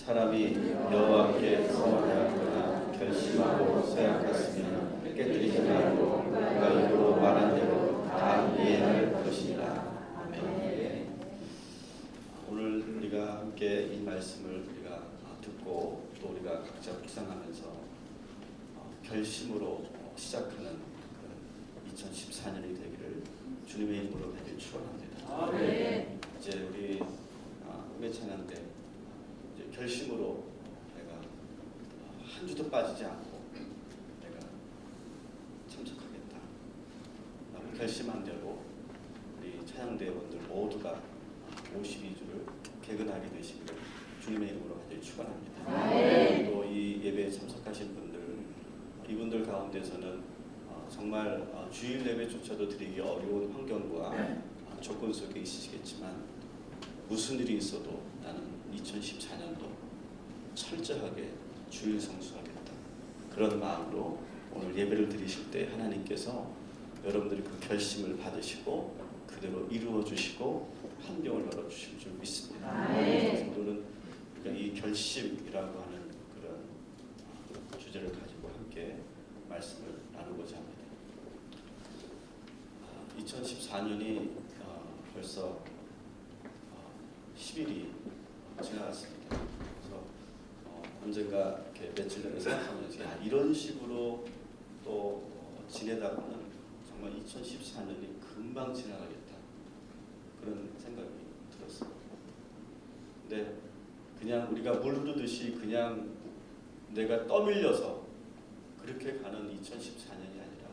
사람이 여호와께 성하였거나 결심하고 생각했으면 깨뜨리지 말고 그가 입으로 말한 대로 다 이해할 것이니라. 아멘. 오늘 우리가 함께 이 말씀을 우리가 듣고 또 우리가 각자 묵상하면서 결심으로 시작하는 2014년이 되기를 주님의 이름으로 간절히 축원합니다. 아멘. 이제 우리 음의 찬양 때 이제 결심으로 내가 한 주도 빠지지 않고 내가 참석하겠다. 라고 결심한 대로 우리 찬양대원들 모두가 52주를 개근하게 되시기를 주님의 이름으로 간절히 축원합니다. 또 이 예배에 참석하신 분들, 이분들 가운데서는 정말 주일 예배조차도 드리기 어려운 환경과 조건 속에 있으시겠지만 무슨 일이 있어도 나는 2014년도 철저하게 주일 성수하겠다. 그런 마음으로 오늘 예배를 드리실 때 하나님께서 여러분들이 그 결심을 받으시고 그대로 이루어 주시고 환경을 열어 주실 줄 믿습니다. 그래서 오늘은 이 결심이라고 하는 그런 주제를 가지고 함께 말씀을 나누고자 합니다. 2014년이 벌써 10일이 지나갔습니다. 그래서 언젠가 이렇게 며칠 전에 생각하면서 이런 식으로 또 지내다가는 정말 2014년이 금방 지나가겠다 그런 생각이 들었어요. 근데 그냥 우리가 물 흐르듯이 그냥 내가 떠밀려서 그렇게 가는 2014년이 아니라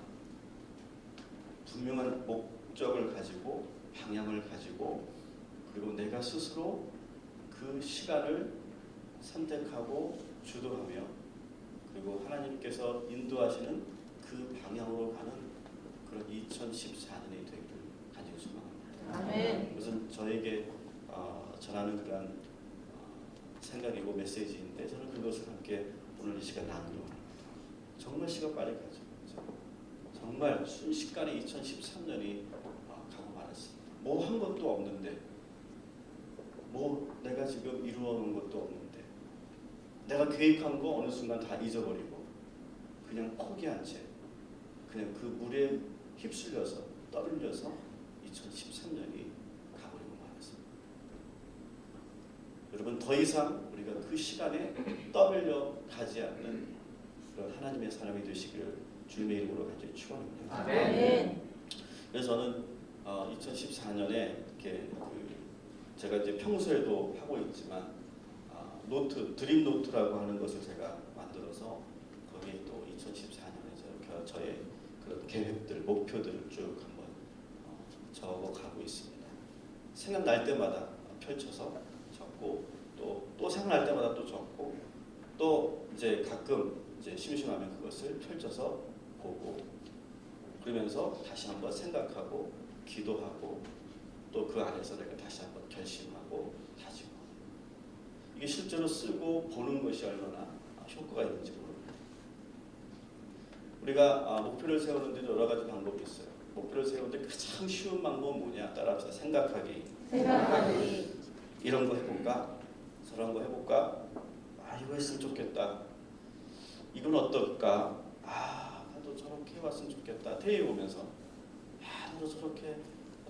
분명한 목적을 가지고 방향을 가지고 그리고 내가 스스로 그 시간을 선택하고 주도하며 그리고 하나님께서 인도하시는 그 방향으로 가는 그런 2014년이 되기를 간절히 소망합니다. 아멘. 그것은 저에게 전하는 그런 생각이고 메시지인데 저는 그것을 함께 오늘 이 시간 나누려고 합니다. 정말 시간 빨리 가죠. 정말 순식간에 2013년이 가고 말았습니다. 뭐 한 것도 없는데 뭐 내가 지금 이루어놓은 것도 없는데 내가 계획한 거 어느 순간 다 잊어버리고 그냥 포기한 채 그냥 그 물에 휩쓸려서 떠밀려서 2013년이 가버리고 말았습니다. 여러분 더 이상 우리가 그 시간에 떠밀려 가지 않는 그런 하나님의 사람이 되시기를 주님의 이름으로 간절히 축원합니다. 아멘. 그래서 저는 2014년에 이렇게 제가 이제 평소에도 하고 있지만 노트, 드림 노트라고 하는 것을 제가 만들어서 거기에 또 2014년에 저의 그런 계획들, 목표들을 쭉 한번 적어가고 있습니다. 생각날 때마다 펼쳐서 적고 또 생각날 때마다 또 적고 또 이제 가끔 이제 심심하면 그것을 펼쳐서 보고 그러면서 다시 한번 생각하고 기도하고 또 그 안에서 내가 다시 한번 결심하고 다지고 이게 실제로 쓰고 보는 것이 얼마나 효과가 있는지 모릅니다. 우리가 목표를 세우는데 여러 가지 방법이 있어요. 목표를 세우는데 가장 쉬운 방법은 뭐냐? 따라합시다. 생각하기. 이런 거 해볼까? 저런 거 해볼까? 이거 했으면 좋겠다. 이건 어떨까? 나도 저렇게 해봤으면 좋겠다. 테레비 보면서 나도 저렇게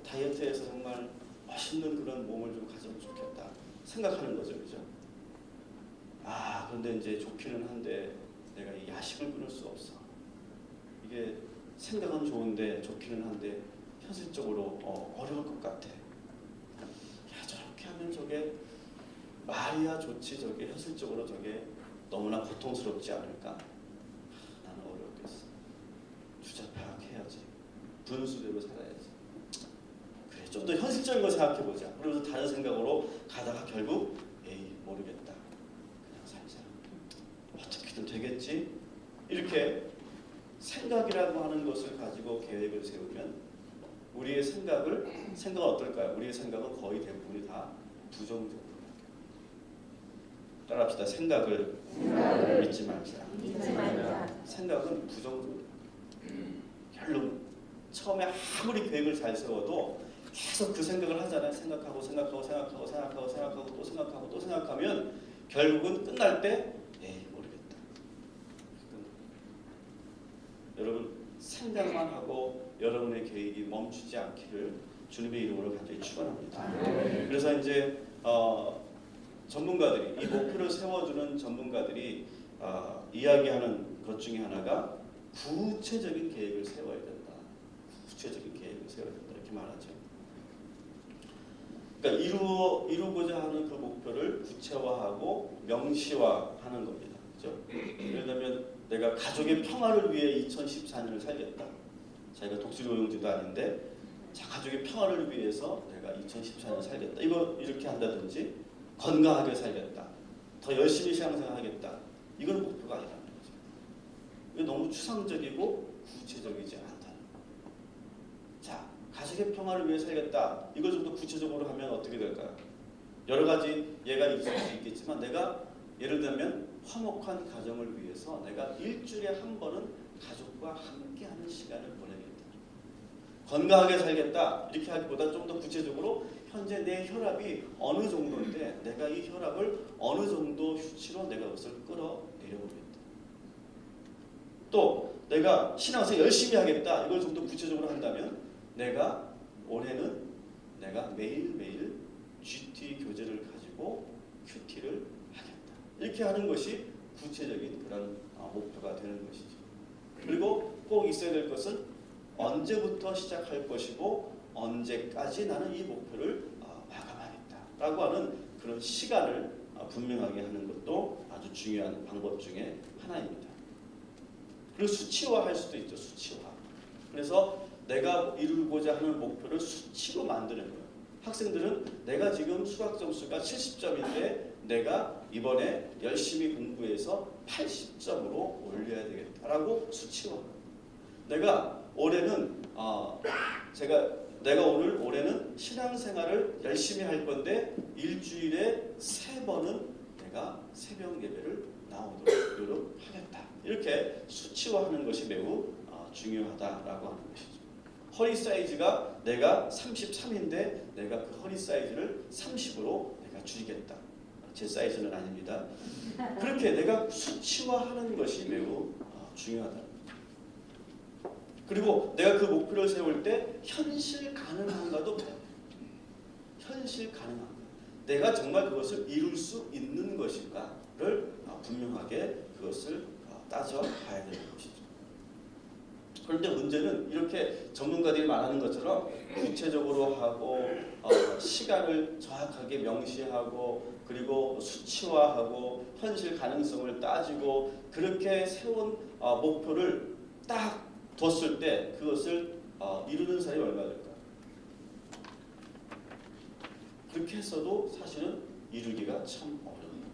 다이어트해서 정말 멋있는 그런 몸을 좀 가지면 좋겠다. 생각하는 거죠. 그죠? 그런데 이제 좋기는 한데 내가 이 야식을 끊을 수 없어. 이게 생각은 좋은데 좋기는 한데 현실적으로 어려울 것 같아. 저렇게 하면 저게 말이야 좋지 저게 현실적으로 저게 너무나 고통스럽지 않을까? 나는 어렵겠어. 주저파악해야지. 분수대로 살아야지. 그래 좀 더 현실적인 거 생각해보자. 그러면서 다른 생각으로 가다가 결국 모르겠다. 그냥 살자. 어떻게든 되겠지? 이렇게 생각이라고 하는 것을 가지고 계획을 세우면 우리의 생각은 어떨까요? 우리의 생각은 거의 대부분이 다 부정적으로 따라합시다. 생각을 믿지 말자. 생각은 부정적으로 별로 처음에 아무리 계획을 잘 세워도 계속 그 생각을 하잖아요. 생각하고 또 생각하면 결국은 끝날 때 모르겠다. 여러분 생각만 하고 여러분의 계획이 멈추지 않기를 주님의 이름으로 간절히 축원합니다. 그래서 이제 전문가들이 이 목표를 세워주는 전문가들이 이야기하는 것 중에 하나가 구체적인 계획을 세워야 된다. 구체적인 계획을 세워야 된다. 이렇게 말하죠. 그러니까 이루고자 하는 그 목표를 구체화하고 명시화하는 겁니다. 그렇죠? 예를 들면 내가 가족의 평화를 위해 2014년을 살겠다. 자기가 독수리고용주도 아닌데 가족의 평화를 위해서 내가 2014년을 살겠다. 이거 이렇게 한다든지 건강하게 살겠다. 더 열심히 신앙생활하겠다. 이건 목표가 아니라는 거죠. 이게 너무 추상적이고 구체적이지 않다는 거예요. 자, 가족의 평화를 위해 살겠다. 이걸 좀 더 구체적으로 하면 어떻게 될까요? 여러 가지 예가 있을 수 있겠지만 내가 예를 들면 화목한 가정을 위해서 내가 일주일에 한 번은 가족과 함께하는 시간을 보내겠다. 건강하게 살겠다. 이렇게 하기보다 좀 더 구체적으로 현재 내 혈압이 어느 정도인데 내가 이 혈압을 어느 정도 수치로 내가 그것을 끌어내려보겠다. 또 내가 신앙생활 열심히 하겠다. 이걸 좀 더 구체적으로 한다면 내가 올해는 내가 매일매일 GT 교재를 가지고 QT를 하겠다. 이렇게 하는 것이 구체적인 그런 목표가 되는 것이죠. 그리고 꼭 있어야 될 것은 언제부터 시작할 것이고 언제까지 나는 이 목표를 마감하겠다라고 하는 그런 시간을 분명하게 하는 것도 아주 중요한 방법 중에 하나입니다. 그리고 수치화할 수도 있죠. 수치화. 그래서 내가 이루고자 하는 목표를 수치로 만드는 거예요. 학생들은 내가 지금 수학 점수가 70점인데 내가 이번에 열심히 공부해서 80점으로 올려야 되겠다라고 수치화. 내가 올해는 내가 올해는 신앙생활을 열심히 할 건데 일주일에 3번은 내가 새벽 예배를 나오도록 노력하겠다. 이렇게 수치화하는 것이 매우 중요하다라고 하는 것이죠. 허리 사이즈가 내가 33인데 내가 그 허리 사이즈를 30으로 내가 줄이겠다. 제 사이즈는 아닙니다. 그렇게 내가 수치화하는 것이 매우 중요하다. 그리고 내가 그 목표를 세울 때 현실 가능한가도 봐요. 현실 가능한가. 내가 정말 그것을 이룰 수 있는 것인가를 분명하게 그것을 따져봐야 되는 것이죠. 그런데 문제는 이렇게 전문가들이 말하는 것처럼 구체적으로 하고 시간을 정확하게 명시하고 그리고 수치화하고 현실 가능성을 따지고 그렇게 세운 목표를 딱 뒀을 때 그것을 이루는 사람이 얼마 될까요? 그렇게 했어도 사실은 이루기가 참 어려워요.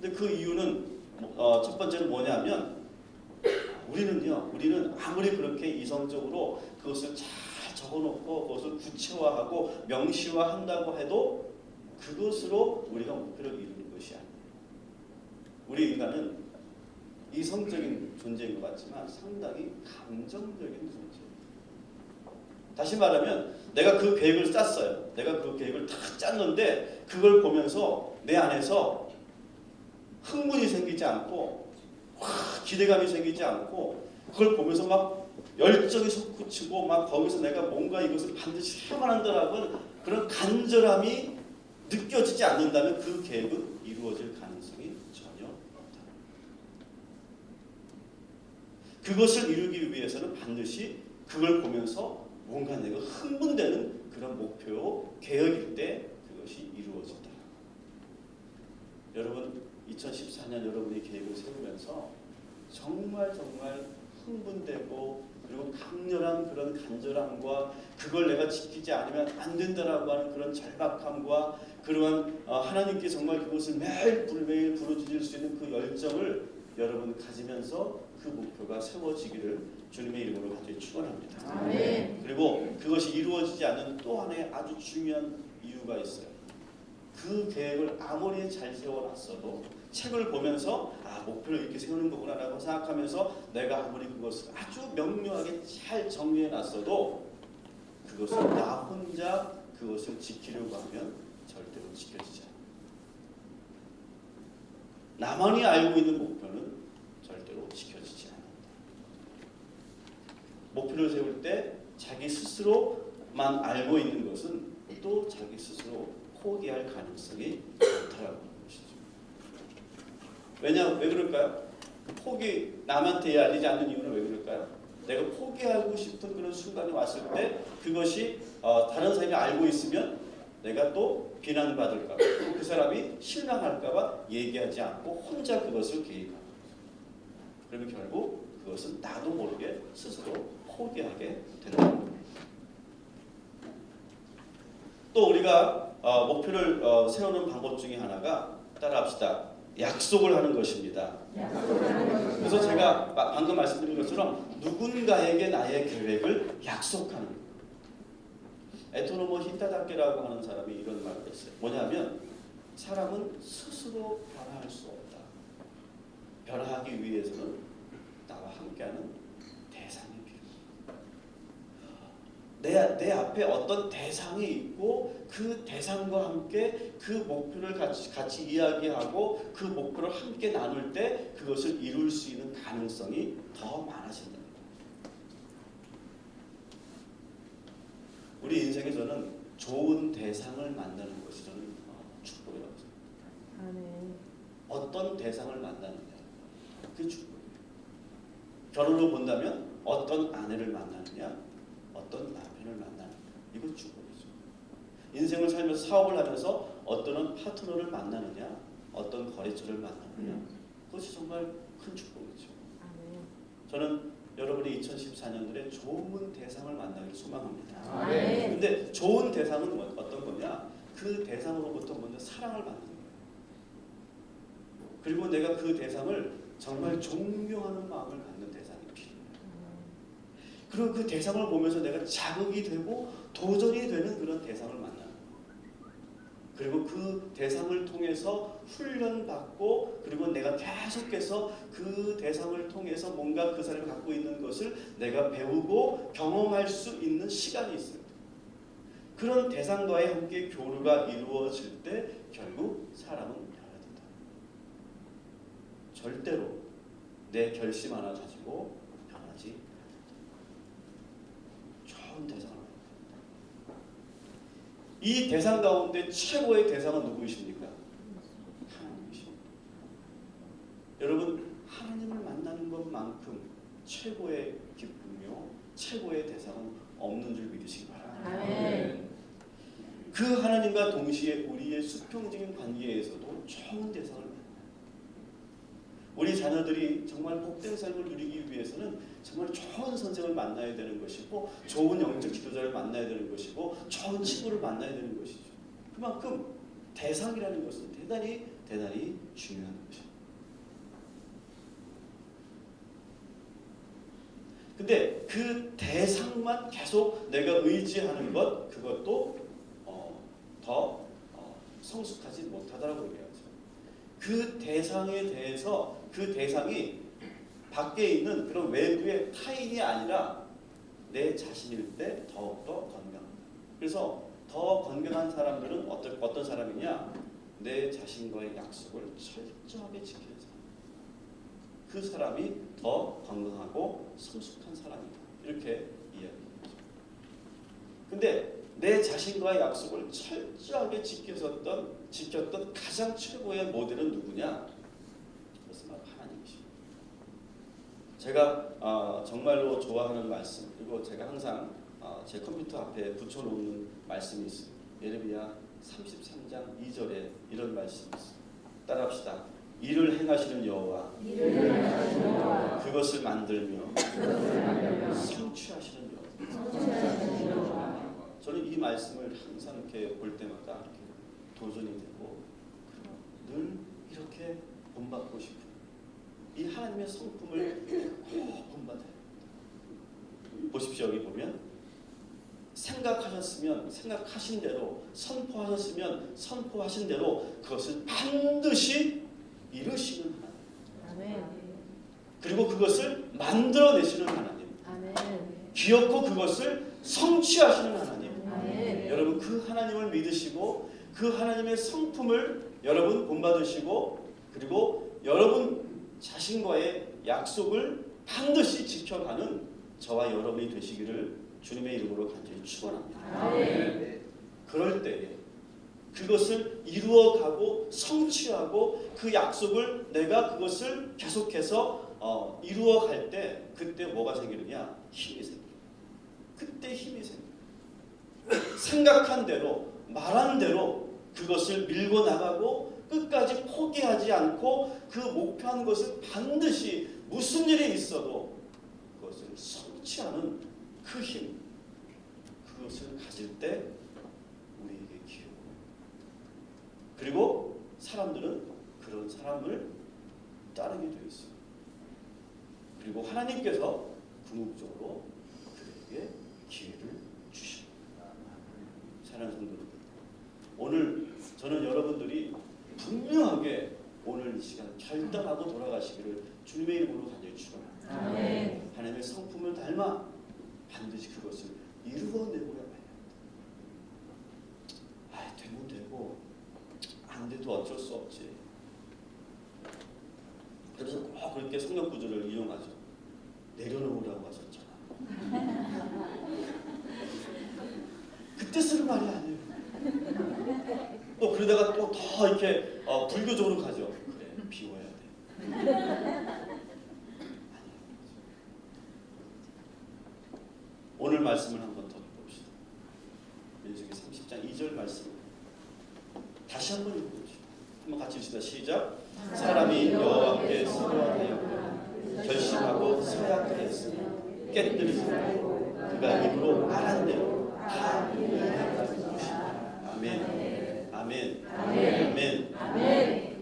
근데 그 이유는 첫 번째는 뭐냐면 우리는 아무리 그렇게 이성적으로 그것을 잘 적어놓고 그것을 구체화하고 명시화한다고 해도 그것으로 우리가 목표를 이루는 것이 아니에요. 우리 인간은 이성적인 존재인 것 같지만 상당히 감정적인 존재예요. 다시 말하면 내가 그 계획을 짰어요. 내가 그 계획을 다 짰는데 그걸 보면서 내 안에서 흥분이 생기지 않고 기대감이 생기지 않고 그걸 보면서 막 열정이 솟구치고 막 거기서 내가 뭔가 이것을 반드시 해야만 한다라고 그런 간절함이 느껴지지 않는다면 그 계획은 이루어질 가능성이 전혀 없다. 그것을 이루기 위해서는 반드시 그걸 보면서 뭔가 내가 흥분되는 그런 목표, 계획일 때 그것이 이루어진다. 여러분 2014년 여러분이 계획을 세우면서 정말 흥분되고 그리고 강렬한 그런 간절함과 그걸 내가 지키지 않으면 안 된다라고 하는 그런 절박함과 그러한 하나님께 정말 그것을 매일 부르짖을 수 있는 그 열정을 여러분 가지면서 그 목표가 세워지기를 주님의 이름으로 간절히 축원합니다. 아멘. 그리고 그것이 이루어지지 않는 또 하나의 아주 중요한 이유가 있어요. 그 계획을 아무리 잘 세워놨어도 책을 보면서 목표를 이렇게 세우는 거구나 라고 생각하면서 내가 아무리 그것을 아주 명료하게 잘 정리해놨어도 그것을 나 혼자 그것을 지키려고 하면 절대로 지켜지지 않아요. 나만이 알고 있는 목표는 절대로 지켜지지 않는다. 목표를 세울 때 자기 스스로만 알고 있는 것은 또 자기 스스로 포기할 가능성이 많다라고 하는 것이죠. 왜 그럴까요? 포기 남한테 알리지 않는 이유는 왜 그럴까요? 내가 포기하고 싶은 그런 순간이 왔을 때 그것이 다른 사람이 알고 있으면 내가 또 비난받을까 봐, 그 사람이 실망할까 봐 얘기하지 않고 혼자 그것을 계획하고, 그러면 결국 그것은 나도 모르게 스스로 포기하게 되는 겁니다. 또 우리가 목표를 세우는 방법 중에 하나가, 따라합시다, 약속을 하는 것입니다. 그래서 제가 방금 말씀드린 것처럼 누군가에게 나의 계획을 약속하는 거예요. 에토노모 히타다케라고 하는 사람이 이런 말을 했어요. 뭐냐면 사람은 스스로 변화할 수 없다. 변화하기 위해서는 나와 함께하는 대상이 필요해. 내 앞에 어떤 대상이 있고 그 대상과 함께 그 목표를 같이 이야기하고 그 목표를 함께 나눌 때 그것을 이룰 수 있는 가능성이 더 많아진다. 우리 인생에서는 좋은 대상을 만나는 것이 저는 축복이라고 생각합니다. 어떤 대상을 만나느냐, 그게 축복이에요. 결혼으로 본다면 어떤 아내를 만나느냐, 어떤 남편을 만나느냐, 이거 축복이죠. 인생을 살면서 사업을 하면서 어떤 파트너를 만나느냐, 어떤 거래처를 만나느냐, 그것이 정말 큰 축복이죠. 저는 여러분이 2014년도에 좋은 대상을 만나길 소망합니다. 그런데 좋은 대상은 어떤 거냐? 그 대상으로부터 먼저 사랑을 받는 거예요. 그리고 내가 그 대상을 정말 존경하는 마음을 갖는 대상이 필요해요. 그리고 그 대상을 보면서 내가 자극이 되고 도전이 되는 그런 대상을 만나는 거예요. 그리고 그 대상을 통해서 훈련받고, 그리고 내가 계속해서 그 대상을 통해서 뭔가 그 사람이 갖고 있는 것을 내가 배우고 경험할 수 있는 시간이 있어요. 그런 대상과의 함께 교류가 이루어질 때 결국 사람은 변화된다. 절대로 내 결심 하나 가지고 변하지. 좋은 대상을, 이 대상 가운데 최고의 대상은 누구이십니까? 하나님이십니다. 여러분, 하나님을 만나는 것만큼 최고의 기쁨이요, 최고의 대상은 없는 줄 믿으시기 바랍니다. 그 하나님과 동시에 우리의 수평적인 관계에서도 좋은 대상을 만나요. 우리 자녀들이 정말 복된 삶을 누리기 위해서는 정말 좋은 선생을 만나야 되는 것이고, 좋은 영적 지도자를 만나야 되는 것이고, 좋은 친구를 만나야 되는 것이죠. 그만큼 대상이라는 것은 대단히 중요한 것입니다. 근데 그 대상만 계속 내가 의지하는 것, 그것도 더 성숙하지 못하다라고 얘기하죠. 그 대상에 대해서, 그 대상이 밖에 있는 그런 외부의 타인이 아니라 내 자신일 때 더욱더 건강합니다. 그래서 더 건강한 사람들은 어떤 사람이냐? 내 자신과의 약속을 철저하게 지키는 사람. 그 사람이 더 건강하고 성숙한 사람이다. 이렇게 이야기합니다. 근데 내 자신과의 약속을 철저하게 지켰던 가장 최고의 모델은 누구냐? 그것은 바로 하나님이십니다. 제가 정말로 좋아하는 말씀, 그리고 제가 항상 제 컴퓨터 앞에 붙여놓는 말씀이 있습니다. 예레미야 33장 2절에 이런 말씀이 있습니다. 따라합시다. 이를 행하시는 여호와, 그것을 만들며 성취하시는 여호와. 저는 이 말씀을 항상 이렇게 볼 때마다 이렇게 도전이 되고 늘 이렇게 본받고 싶은 이 하나님의 성품을 꼭 본받아요. 보십시오. 여기 보면 생각하셨으면 생각하신 대로, 선포하셨으면 선포하신 대로 그것을 반드시 이루시는 하나님. 그리고 그것을 만들어내시는 하나님. 기어코 그것을 성취하시는 하나님. 여러분, 그 하나님을 믿으시고 그 하나님의 성품을 여러분 본받으시고 그리고 여러분 자신과의 약속을 반드시 지켜가는 저와 여러분이 되시기를 주님의 이름으로 간절히 축원합니다. 그럴 때에 그것을 이루어가고 성취하고 그 약속을 내가 그것을 계속해서 이루어갈 때 그때 뭐가 생기느냐? 힘이 생겨요. 그때 힘이 생겨요. 생각한 대로 말한 대로 그것을 밀고 나가고 끝까지 포기하지 않고 그 목표한 것을 반드시 무슨 일이 있어도 그것을 성취하는 그 힘, 그것을 가질 때 우리에게 기회고, 그리고 사람들은 그런 사람을 따르게 되어 있어요. 그리고 하나님께서 궁극적으로 그에게 기회를 주십니다. 사랑하는 성도들, 오늘 저는 여러분들이 분명하게 오늘 이 시간 결단하고 돌아가시기를 주님의 이름으로 간절히 축원합니다. 하나님의 성품을 닮아 반드시 그것을 이루어내고야 말이야. 되면 되고 안 돼도 어쩔 수 없지. 그래서 꼭 그렇게 성경 구절을 이용하죠. 내려놓으라고 하셨잖아. 그때 쓰는 말이 아니에요. 또 그러다가 또 더 이렇게 불교적으로 가죠. 그래, 비워야 돼. 아니요. 오늘 말씀을 한번 더 봅시다. 민수기 30장 2절 말씀 다시 한번 읽어보시죠. 한번 같이 읽읍시다. 시작. 사람이 여호와께 서로하여 결심하고 서약하였으며 깨뜨리지 말고 그가 입으로 말한 대로 다 이행하는 것이다. 아멘. 아멘. 아멘. 아멘.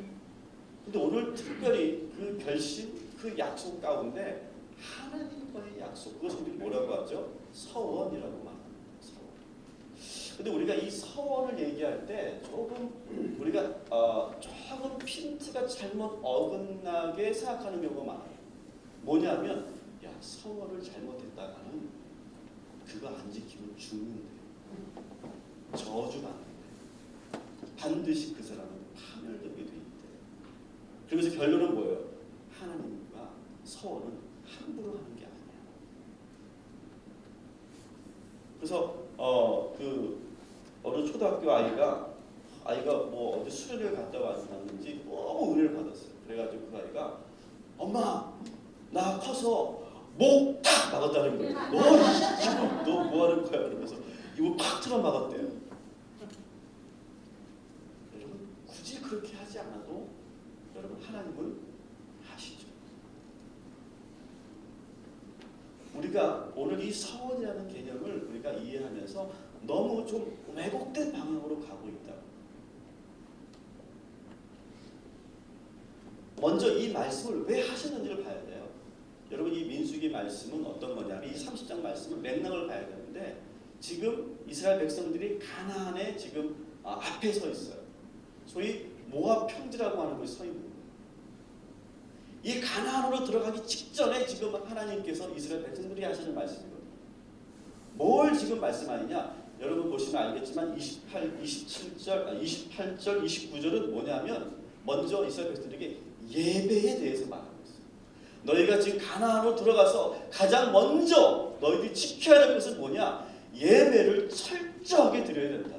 근데 오늘 특별히 그 결심, 그 약속 가운데 하나님과의 약속, 그것을 우리 뭐라고 하죠? 서원이라고 말합니다. 서원. 근데 우리가 이 서원을 얘기할 때 조금 우리가 조금 핀트가 잘못 어긋나게 생각하는 경우가 많아요. 뭐냐면, 야, 서원을 잘못했다가는 그거 안 지키면 죽는데, 저주받는데, 반드시 그 사람은 파멸되게 돼 있대. 그러면서 결론은 뭐예요? 하나님과 서원은 함부로 하는 게 아니야. 그래서 그 어느 초등학교 아이가 뭐 어디 수련회를 갔다 왔는지 너무 은혜를 받았어요. 그래가지고 그 아이가 엄마 나 커서 목 탁 막았다는 거예요. 너 뭐 하는 거야? 그러면서 이거 팍 틀어 막았대요. 여러분 굳이 그렇게 하지 않아도 여러분 하나님은 아시죠. 우리가 오늘 이 서원이라는 개념을 우리가 이해하면서 너무 좀 왜곡된 방향으로 가고 있다. 먼저 이 말씀을 왜 하셨는지를 봐야 돼요. 여러분 이 민수기 말씀은 어떤 거냐면 이 30장 말씀은 맥락을 봐야 되는데 지금 이스라엘 백성들이 가나안에 지금 앞에 서 있어요. 소위 모압 평지라고 하는 곳에 서 있는 거예요. 이 가나안으로 들어가기 직전에 지금 하나님께서 이스라엘 백성들이 하시는 말씀이거든요. 뭘 지금 말씀하느냐? 여러분 보시면 알겠지만 28절, 29절은 뭐냐면 먼저 이스라엘 백성들에게 예배에 대해서 말하고 있어요. 너희가 지금 가나안으로 들어가서 가장 먼저 너희들이 지켜야 될 것은 뭐냐? 예배를 철저하게 드려야 된다.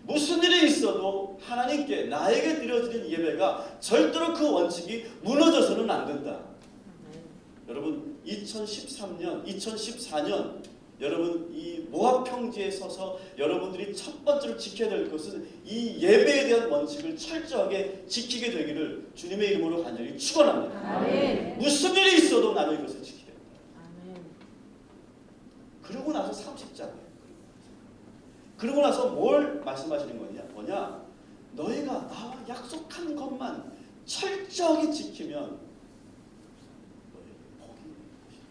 무슨 일이 있어도 하나님께 나에게 드려지는 예배가 절대로 그 원칙이 무너져서는 안 된다. 여러분 2014년 여러분 이 모압 평지에 서서 여러분들이 첫 번째로 지켜야 될 것은 이 예배에 대한 원칙을 철저하게 지키게 되기를 주님의 이름으로 간절히 축원합니다. 아멘. 무슨 일이 있어도 나는 이것을 지켜야 된다. 아멘. 그러고 나서 30장이에요. 그러고 나서 뭘 말씀하시는 뭐냐? 너희가 나와 약속한 것만 철저하게 지키면 너희에게 복이 있는 것이다.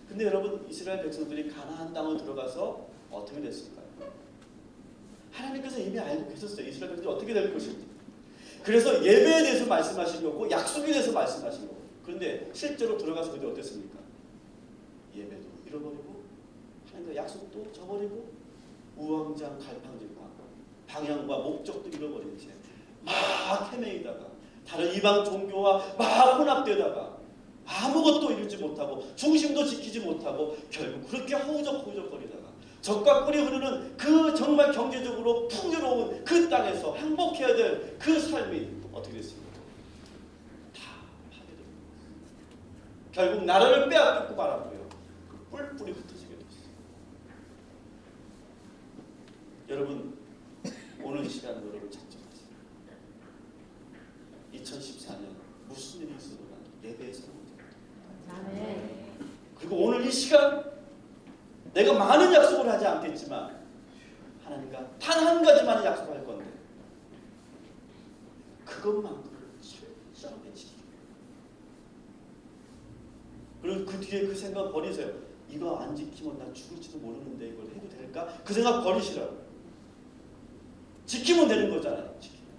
근데 여러분 이스라엘 백성들이 가나안 땅으로 들어가서 어떻게 됐을까요? 하나님께서 이미 알고 계셨어요. 이스라엘 백성들이 어떻게 될 것인지. 그래서 예배에 대해서 말씀하신 거고 약속에 대해서 말씀하신 거고. 그런데 실제로 들어가서 그들이 어땠습니까? 예배도 잃어버리고 하나님과 약속도 저버리고 우왕좌왕갈팡질팡 방향과 목적도 잃어버린 채 막 헤매이다가 다른 이방 종교와 막 혼합되다가 아무것도 이루지 못하고 중심도 지키지 못하고 결국 그렇게 허우적거리다가 적과 꿀이 흐르는 그 정말 경제적으로 풍요로운 그 땅에서 행복해야 될 그 삶이 어떻게 됐습니까? 다 파괴됩니다. 결국 나라를 빼앗겼고 말았고요. 뿔뿔이 흩어지게 됐어요. 여러분 오늘 이 시간 여러분을 찾죠. 2014년 무슨 일이 있어도 예배에서 그리고 오늘 이 시간 내가 많은 약속을 하지 않겠지만 하나님과 단 한 가지만 약속할 건데 그것만큼 철저하게 지키고 그리고 그 뒤에 그 생각 버리세요. 이거 안 지키면 나 죽을지도 모르는데 이걸 해도 될까? 그 생각 버리시라고. 지키면 되는 거잖아요. 지키면.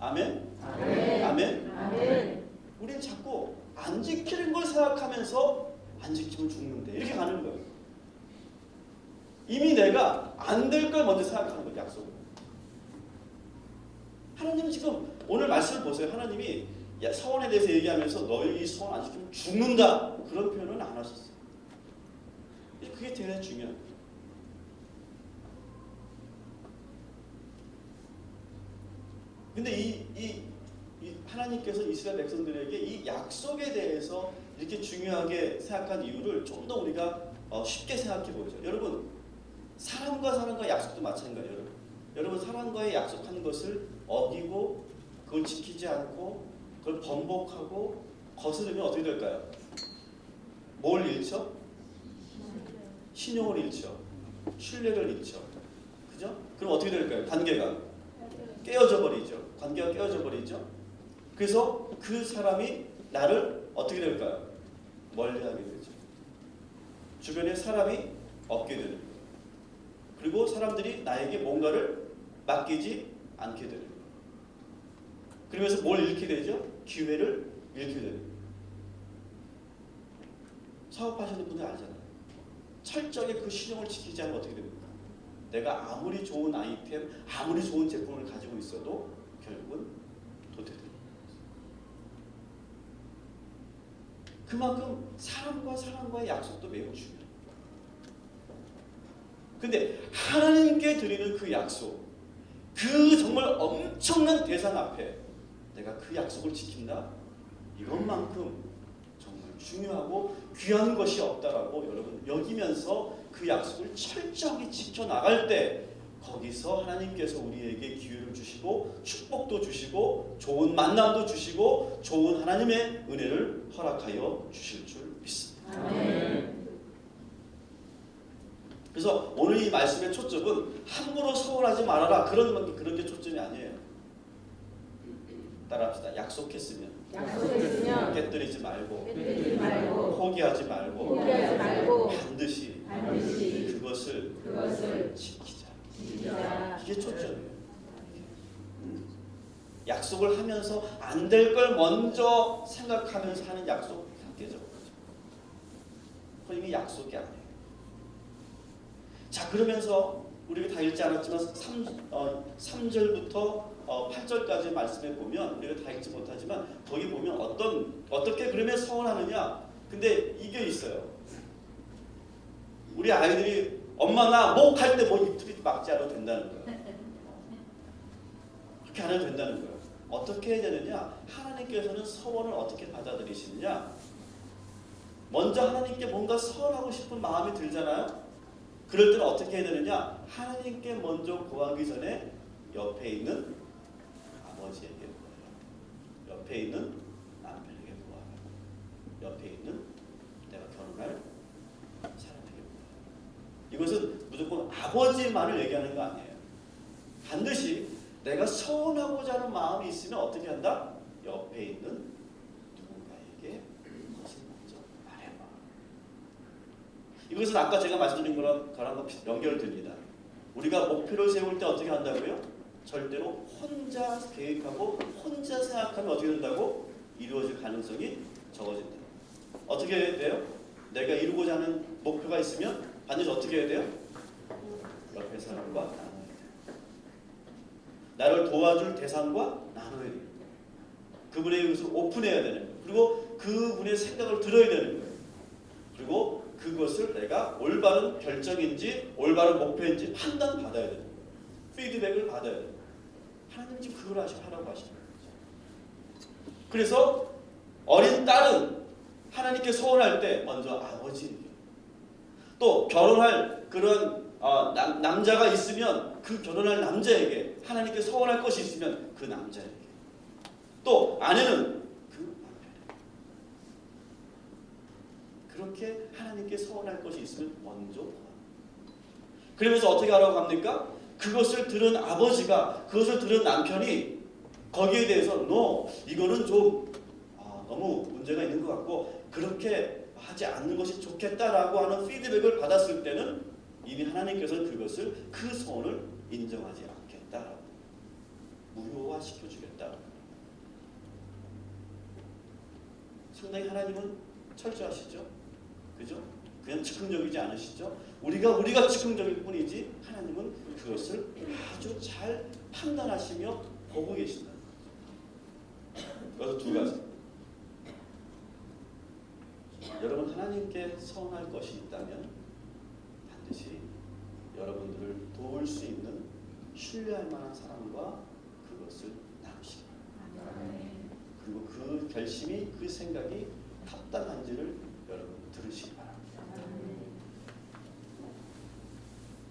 아멘? 아멘. 아멘. 아멘. 우리는 자꾸 안 지키는 걸 생각하면서 안 지키면 죽는데 이렇게 가는 거예요. 이미 내가 안 될 걸 먼저 생각하는 거예요. 약속을. 하나님은 지금 오늘 말씀을 보세요. 하나님이 서원에 대해서 얘기하면서 너희 이 서원 안 지키면 죽는다 그런 표현은 안 하셨어요. 그게 되게 중요해요. 근데 이 하나님께서 이스라엘 백성들에게 이 약속에 대해서 이렇게 중요하게 생각한 이유를 좀 더 우리가 쉽게 생각해 보죠. 여러분 사람과 약속도 마찬가지예요. 여러분 사람과의 약속한 것을 어기고 그걸 지키지 않고 그걸 번복하고 거스르면 어떻게 될까요? 뭘 잃죠? 신용을 잃죠. 신뢰를 잃죠. 그죠? 그럼 어떻게 될까요? 관계가 깨어져 버리죠. 관계가 깨어져 버리죠. 그래서 그 사람이 나를 어떻게 될까요? 멀리하게 되죠. 주변에 사람이 없게 되는 거예요. 그리고 사람들이 나에게 뭔가를 맡기지 않게 되는 거예요. 그러면서 뭘 잃게 되죠? 기회를 잃게 되는 거예요. 사업하시는 분들 알잖아요. 철저하게 그 신용을 지키지 않으면 어떻게 됩니까? 내가 아무리 좋은 아이템, 아무리 좋은 제품을 가지고 있어도 결국은 도태됩니다. 그만큼 사람과의 약속도 매우 중요해요. 근데 하나님께 드리는 그 약속, 그 정말 엄청난 대상 앞에 내가 그 약속을 지킨다? 이것만큼 정말 중요하고 귀한 것이 없다라고 여러분 여기면서 그 약속을 철저하게 지켜나갈 때 거기서 하나님께서 우리에게 기회를 주시고 축복도 주시고 좋은 만남도 주시고 좋은 하나님의 은혜를 허락하여 주실 줄 믿습니다. 아멘. 그래서 오늘 이 말씀의 초점은 함부로 서운하지 말아라 그런 게 초점이 아니에요. 따라합시다. 약속했으면 깨뜨리지 말고 포기하지 말고 반드시 그것을 지키자. 이게 초점이에요. 약속을 하면서 안 될 걸 먼저 생각하면서 하는 약속 다 깨져버리죠. 그건 이미 약속이 아니에요. 자, 그러면서 우리가 다 읽지 않았지만 3절부터 8절까지 말씀해 보면 우리가 다 읽지 못하지만 거기 보면 어떻게 그러면 서운하느냐. 근데 이게 있어요. 우리 아이들이 엄마 나 목 할 때 뭐 입틀이 막지 않아도 된다는 거예요. 그렇게 안 해도 된다는 거예요. 어떻게 해야 되느냐? 하나님께서는 서원을 어떻게 받아들이시느냐? 먼저 하나님께 뭔가 서원하고 싶은 마음이 들잖아요. 그럴 때는 어떻게 해야 되느냐? 하나님께 먼저 구하기 전에 옆에 있는 아버지에게 구하라. 옆에 있는 남편에게 구하라. 옆에 있는 내가 결혼할 사람에게 구하라. 이것은 무조건 아버지만을 얘기하는 거 아니에요. 반드시 내가 서운하고자 하는 마음이 있으면 어떻게 한다? 옆에 있는 누군가에게 그것을 먼저 말해봐. 이것은 아까 제가 말씀드린 거랑 연결됩니다. 우리가 목표를 세울 때 어떻게 한다고요? 절대로 혼자 계획하고 혼자 생각하면 어떻게 된다고? 이루어질 가능성이 적어진다. 어떻게 해야 돼요? 내가 이루고자 하는 목표가 있으면 반드시 어떻게 해야 돼요? 옆에 사람과 나눠야 돼. 나를 도와줄 대상과 나눠야 돼. 그분의 것을 오픈해야 되는 거예요. 그리고 그분의 생각을 들어야 되는 거예요. 그리고 그것을 내가 올바른 결정인지 올바른 목표인지 판단받아야 되는 거예요. 피드백을 받아야 돼요. 하나님 지금 그걸 하라고 하시는 거예요. 그래서 어린 딸은 하나님께 소원할 때 먼저 아버지, 또 결혼할 그런 남자가 있으면 그 결혼할 남자에게 하나님께 소원할 것이 있으면 그 남자에게, 또 아내는 그 남편에게 그렇게 하나님께 소원할 것이 있으면 먼저 그러면서 어떻게 하라고 합니까? 그것을 들은 아버지가, 그것을 들은 남편이 거기에 대해서 이거는 좀 너무 문제가 있는 것 같고 그렇게 하지 않는 것이 좋겠다라고 하는 피드백을 받았을 때는 이미 하나님께서는 그것을, 그 소원을 인정하지 않겠다라고, 무효화시켜주겠다. 상당히 하나님은 철저하시죠? 그죠? 그냥 즉흥적이지 않으시죠? 우리가 즉흥적일 뿐이지 하나님은 그것을 아주 잘 판단하시며 보고 계신다. 그래서 두 가지. 여러분, 하나님께 소원할 것이 있다면 반드시 여러분들을 도울 수 있는 신뢰할 만한 사람과 그것을 나누시기 바랍니다. 그리고 그 결심이, 그 생각이 합당한지를 여러분 들으시기 바랍니다.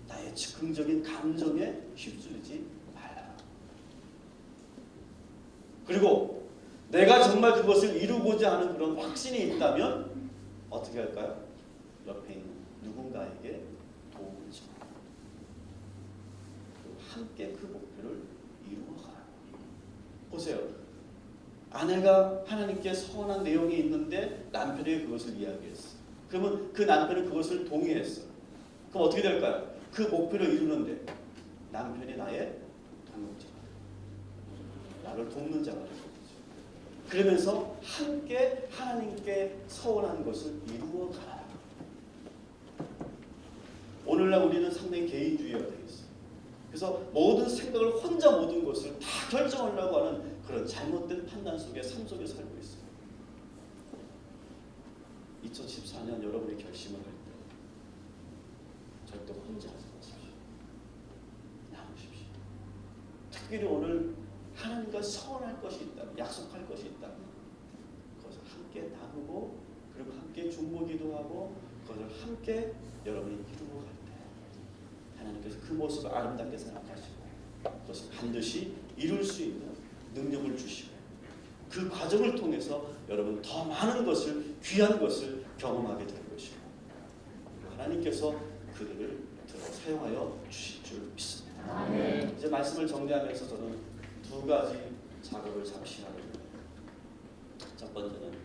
나의 즉흥적인 감정에 휩쓸리지 말라. 그리고 내가 정말 그것을 이루고자 하는 그런 확신이 있다면 어떻게 할까요? 옆에 있는 누군가에게 도움을 청하고 함께 그 목표를 이루어가라. 보세요. 아내가 하나님께 서원한 내용이 있는데 남편에게 그것을 이야기했어. 그러면 그 남편은 그것을 동의했어. 그럼 어떻게 될까요? 그 목표를 이루는데 남편이 나의 동역자가, 나를 돕는 자가 될 거죠. 그러면서 함께 하나님께 서원한 것을 이루어가라. 오늘날 우리는 상당히 개인주의가 되어 있어요. 그래서 모든 생각을 혼자 모든 것을 다 결정하려고 하는 그런 잘못된 판단 속에, 삶 속에 살고 있어요. 2014년 여러분이 결심을 할 때 절대 혼자 하지 마십시오. 나누십시오. 특별히 오늘 하나님과 서원할 것이 있다면, 약속할 것이 있다면 그것을 함께 나누고, 그리고 함께 중보기도하고, 그것을 함께 여러분이 이루어 갈 때 하나님께서 그 모습을 아름답게 생각하시고 그것을 반드시 이룰 수 있는 능력을 주시고, 그 과정을 통해서 여러분 더 많은 것을, 귀한 것을 경험하게 될 것이고, 하나님께서 그들을 들어 사용하여 주실 줄 믿습니다. 이제 말씀을 정리하면서 저는 두 가지 작업을 잠시 하거든요. 첫 번째는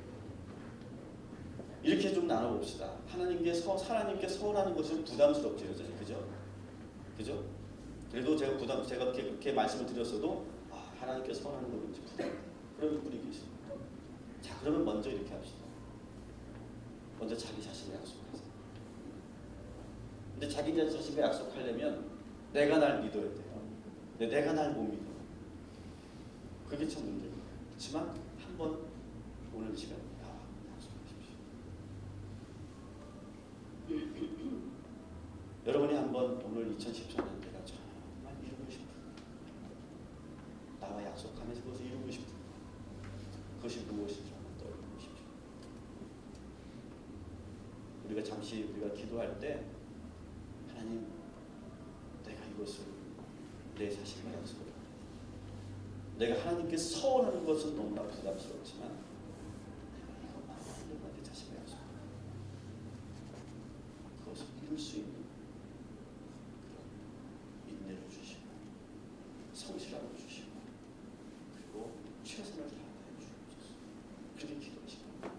이렇게 좀 나눠봅시다. 하나님께 서원하는 것은 부담스럽죠, 여전히. 그죠? 그래도 제가 그렇게 말씀을 드렸어도 하나님께 서원하는 건 왠지 부담. 그런 분이 계십니다. 자, 그러면 먼저 이렇게 합시다. 먼저 자기 자신을 약속하세요. 근데 자기 자신을 약속하려면 내가 날 믿어야 돼요. 근데 내가 날 못 믿어. 그게 참 문제예요. 그렇지만 한번 오늘 시간 약속하십시오. 여러분이 한번 오늘 2014년 내가 정말 이루고 싶은, 나와 약속하면서 그것을 이루고 싶은 그것이 무엇인지 한번 떠올려보십시오. 우리가 잠시 기도할 때 하나님, 내가 이것을 내 자신과 약속을, 내가 하나님께 서원하는 것은 너무나 부담스럽지만 내가 이것만 하나님과 내 자신과 약속을, 그것을 이룰 수 있는 그런 인내를 주시고 성실함을 주시고 그리고 최선을 다하여 주옵소서. 그렇게 기도하십니다.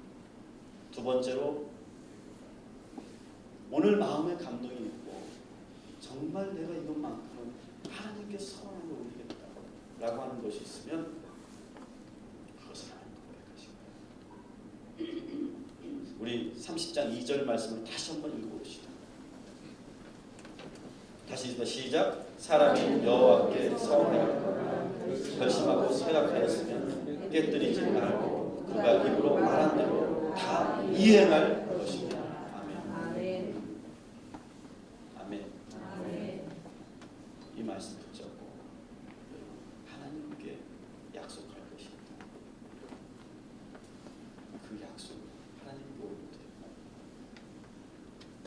두 번째로, 오늘 마음에 감동이 있고 정말 내가 이것만큼은 하나님께 서원하는 걸 올리겠다라고 하는 것이 있으면 그것을 하나님 고백하십니다. 우리 30장 2절 말씀을 다시 한번 읽어봅시다. 다시 같이 시작. 사람이 여호와께 서원하여 결심하고 생각하였으면 깨뜨리지 말고 그가 입으로 말한 대로 다 이행할 것입니다. 아멘. 아멘. 이 말씀 붙잡고 하나님께 약속할 것입니다. 그 약속 하나님께 오는데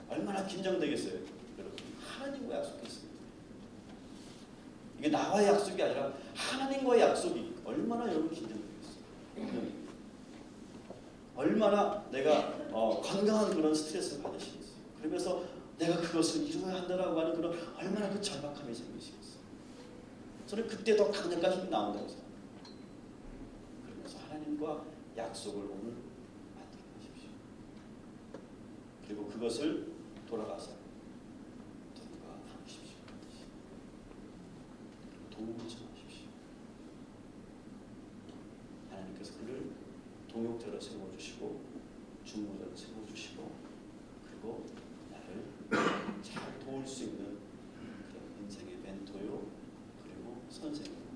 얼마나 긴장되겠어요, 여러분. 하나님과 약속했습니다. 이게 나와의 약속이 아니라 하나님과의 약속이 얼마나 여러분 긴장되겠어요. 얼마나 내가 건강한 그런 스트레스를 받으시겠어요. 그러면서 내가 그것을 이루어야 한다라고 하는 그런 얼마나 그 절박함이 생기시겠어요. 저는 그때 더 강력한 힘이 나온다고 생각합니다. 그러면서 하나님과 약속을 오늘 만들어 가십시오. 그리고 그것을 돌아가서 누군가 나누십시오. 도움을 청하십시오. 하나님께서 그를 동역자로 세워주시고 중보자로 세워주시고 그리고 나를 잘 도울 수 있는 그런 인생의 멘토요 그리고 선생님